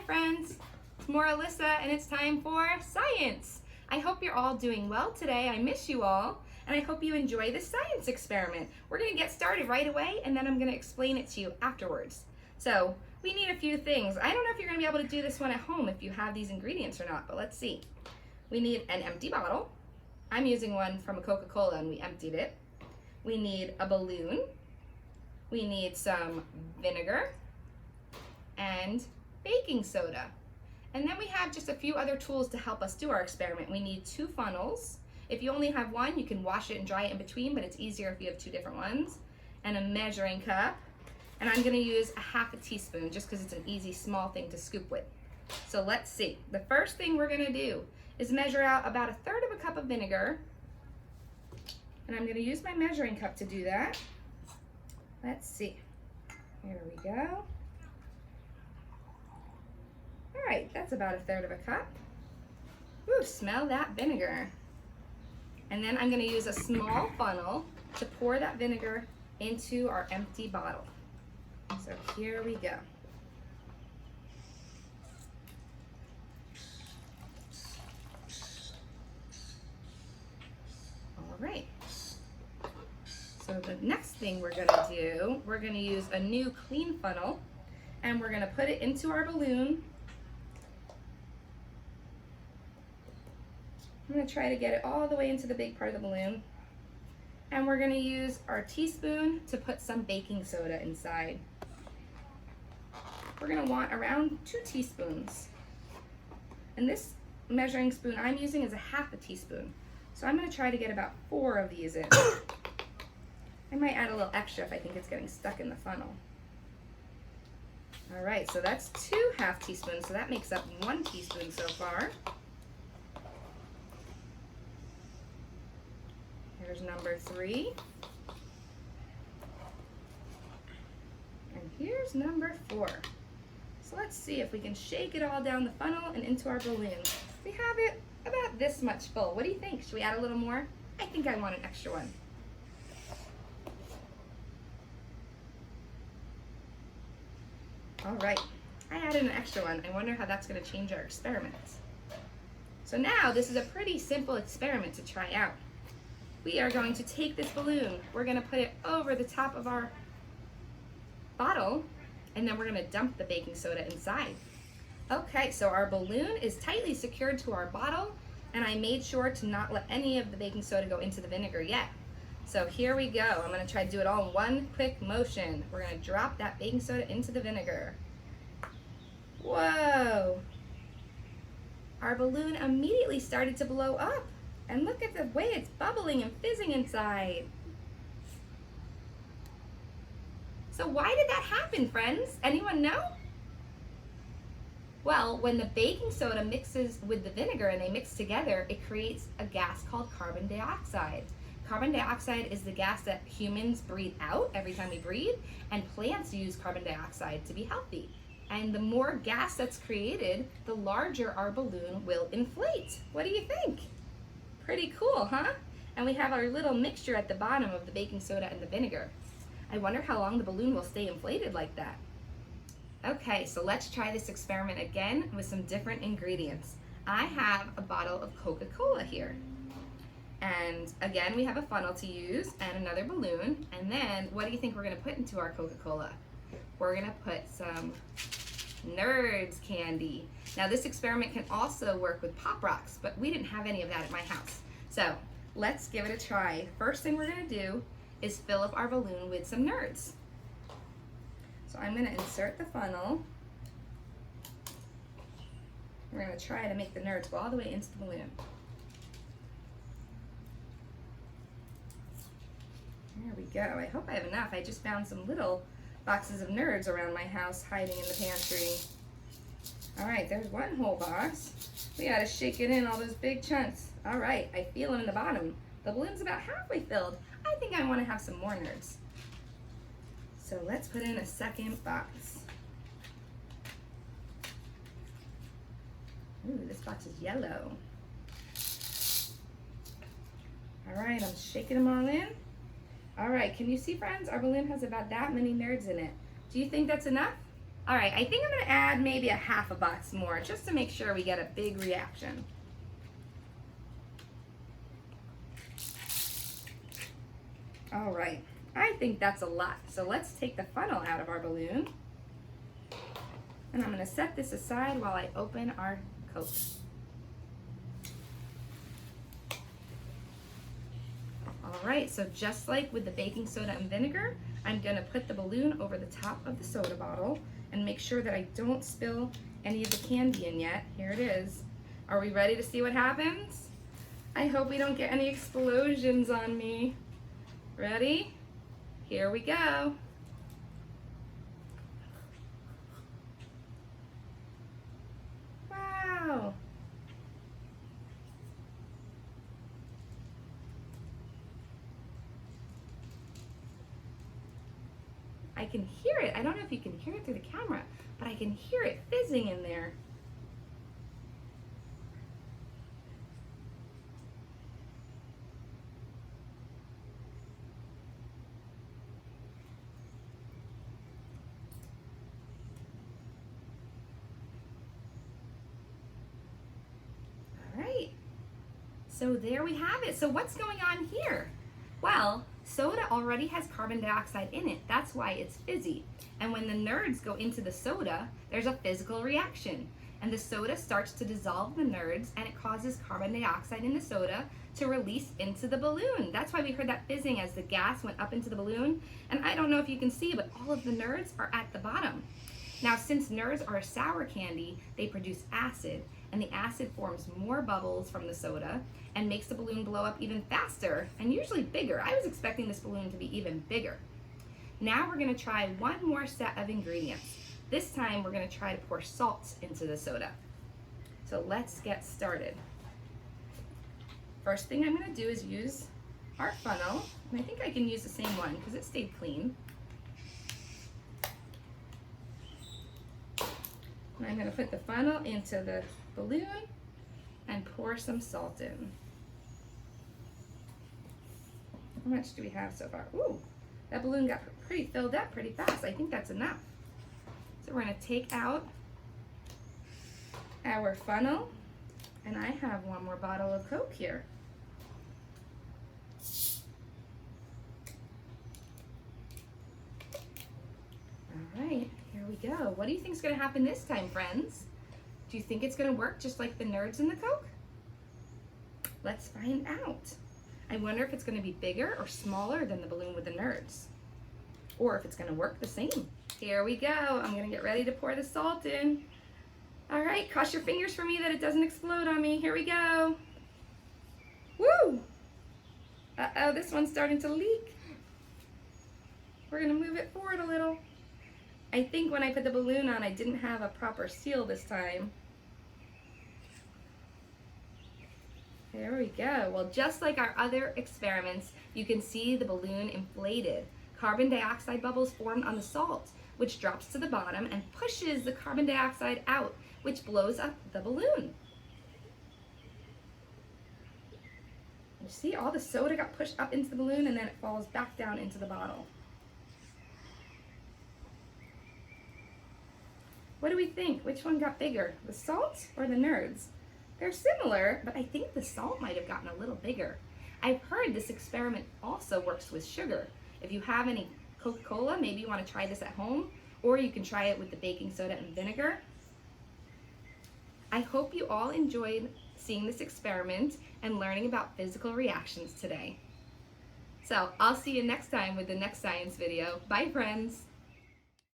friends, it's Morah, Alyssa, and it's time for science. I hope you're all doing well today. I miss you all, and I hope you enjoy this science experiment. We're going to get started right away, and then I'm going to explain it to you afterwards. So we need a few things. I don't know if you're going to be able to do this one at home if you have these ingredients or not, but let's see. We need an empty bottle. I'm using one from a Coca-Cola, and we emptied it. We need a balloon. We need some vinegar and baking soda. And then we have just a few other tools to help us do our experiment. We need 2 funnels. If you only have one, you can wash it and dry it in between, but it's easier if you have 2 different ones. And a measuring cup. And I'm gonna use a half a teaspoon just because it's an easy small thing to scoop with. So let's see. The first thing we're gonna do is measure out about 1/3 of a cup of vinegar. And I'm gonna use my measuring cup to do that. Let's see. Here we go. All right, that's about 1/3 of a cup. Ooh, smell that vinegar. And then I'm gonna use a small funnel to pour that vinegar into our empty bottle. So here we go. All right. So the next thing we're gonna do, we're gonna use a new clean funnel, and we're gonna put it into our balloon. I'm gonna try to get it all the way into the big part of the balloon. And we're gonna use our teaspoon to put some baking soda inside. We're gonna want around 2 teaspoons. And this measuring spoon I'm using is a half a teaspoon. So I'm gonna try to get about 4 of these in. I might add a little extra if I think it's getting stuck in the funnel. All right, so that's 2 half teaspoons, so that makes up 1 teaspoon so far. Here's number 3. And here's number 4. So let's see if we can shake it all down the funnel and into our balloon. We have it about this much full. What do you think? Should we add a little more? I think I want an extra one. All right, I added an extra one. I wonder how that's gonna change our experiments. So now this is a pretty simple experiment to try out. We are going to take this balloon, we're gonna put it over the top of our bottle, and then we're gonna dump the baking soda inside. Okay, so our balloon is tightly secured to our bottle, and I made sure to not let any of the baking soda go into the vinegar yet. So here we go. I'm gonna try to do it all in one quick motion. We're gonna drop that baking soda into the vinegar. Whoa! Our balloon immediately started to blow up. And look at the way it's bubbling and fizzing inside. So why did that happen, friends? Anyone know? Well, when the baking soda mixes with the vinegar and they mix together, it creates a gas called carbon dioxide. Carbon dioxide is the gas that humans breathe out every time we breathe, and plants use carbon dioxide to be healthy. And the more gas that's created, the larger our balloon will inflate. What do you think? Pretty cool, huh? And we have our little mixture at the bottom of the baking soda and the vinegar. I wonder how long the balloon will stay inflated like that. Okay, so let's try this experiment again with some different ingredients. I have a bottle of Coca-Cola here. And again, we have a funnel to use and another balloon. And then what do you think we're gonna put into our Coca-Cola? We're gonna put some Nerds candy. Now this experiment can also work with Pop Rocks, but we didn't have any of that at my house. So let's give it a try. First thing we're gonna do is fill up our balloon with some Nerds. So I'm gonna insert the funnel. We're gonna try to make the Nerds go all the way into the balloon. There we go. I hope I have enough. I just found some little boxes of Nerds around my house hiding in the pantry. All right, there's one whole box. We gotta shake it in, all those big chunks. All right, I feel them in the bottom. The balloon's about halfway filled. I think I wanna have some more Nerds. So let's put in a second box. Ooh, this box is yellow. All right, I'm shaking them all in. All right, can you see, friends? Our balloon has about that many Nerds in it. Do you think that's enough? All right, I think I'm gonna add maybe a half a box more just to make sure we get a big reaction. All right, I think that's a lot. So let's take the funnel out of our balloon. And I'm gonna set this aside while I open our Coke. All right, so just like with the baking soda and vinegar, I'm gonna put the balloon over the top of the soda bottle and make sure that I don't spill any of the candy in yet. Here it is. Are we ready to see what happens? I hope we don't get any explosions on me. Ready? Here we go. Wow. I can hear it. I don't know if you can hear it through the camera, but I can hear it fizzing in there. All right. So there we have it. So what's going on here? Well, soda already has carbon dioxide in it. That's why it's fizzy. And when the nerds go into the soda, there's a physical reaction. And the soda starts to dissolve the nerds, and it causes carbon dioxide in the soda to release into the balloon. That's why we heard that fizzing as the gas went up into the balloon. And I don't know if you can see, but all of the nerds are at the bottom. Now, since nerds are a sour candy, they produce acid, and the acid forms more bubbles from the soda and makes the balloon blow up even faster and usually bigger. I was expecting this balloon to be even bigger. Now we're gonna try one more set of ingredients. This time we're gonna try to pour salt into the soda. So let's get started. First thing I'm gonna do is use our funnel, and I think I can use the same one because it stayed clean. And I'm gonna put the funnel into the balloon and pour some salt in. How much do we have so far? Ooh, that balloon got pretty filled up pretty fast. I think that's enough. So we're gonna take out our funnel, and I have one more bottle of Coke here. All right, here we go. What do you think is gonna happen this time, friends? Do you think it's gonna work just like the nerds in the Coke? Let's find out. I wonder if it's gonna be bigger or smaller than the balloon with the nerds, or if it's gonna work the same. Here we go. I'm gonna get ready to pour the salt in. All right, cross your fingers for me that it doesn't explode on me. Here we go. Woo! Uh-oh, this one's starting to leak. We're gonna move it forward a little. I think when I put the balloon on, I didn't have a proper seal this time. There we go. Well, just like our other experiments, you can see the balloon inflated. Carbon dioxide bubbles formed on the salt, which drops to the bottom and pushes the carbon dioxide out, which blows up the balloon. You see, all the soda got pushed up into the balloon and then it falls back down into the bottle. What do we think? Which one got bigger, the salt or the nerds? They're similar, but I think the salt might have gotten a little bigger. I've heard this experiment also works with sugar. If you have any Coca-Cola, maybe you want to try this at home, or you can try it with the baking soda and vinegar. I hope you all enjoyed seeing this experiment and learning about physical reactions today. So I'll see you next time with the next science video. Bye, friends.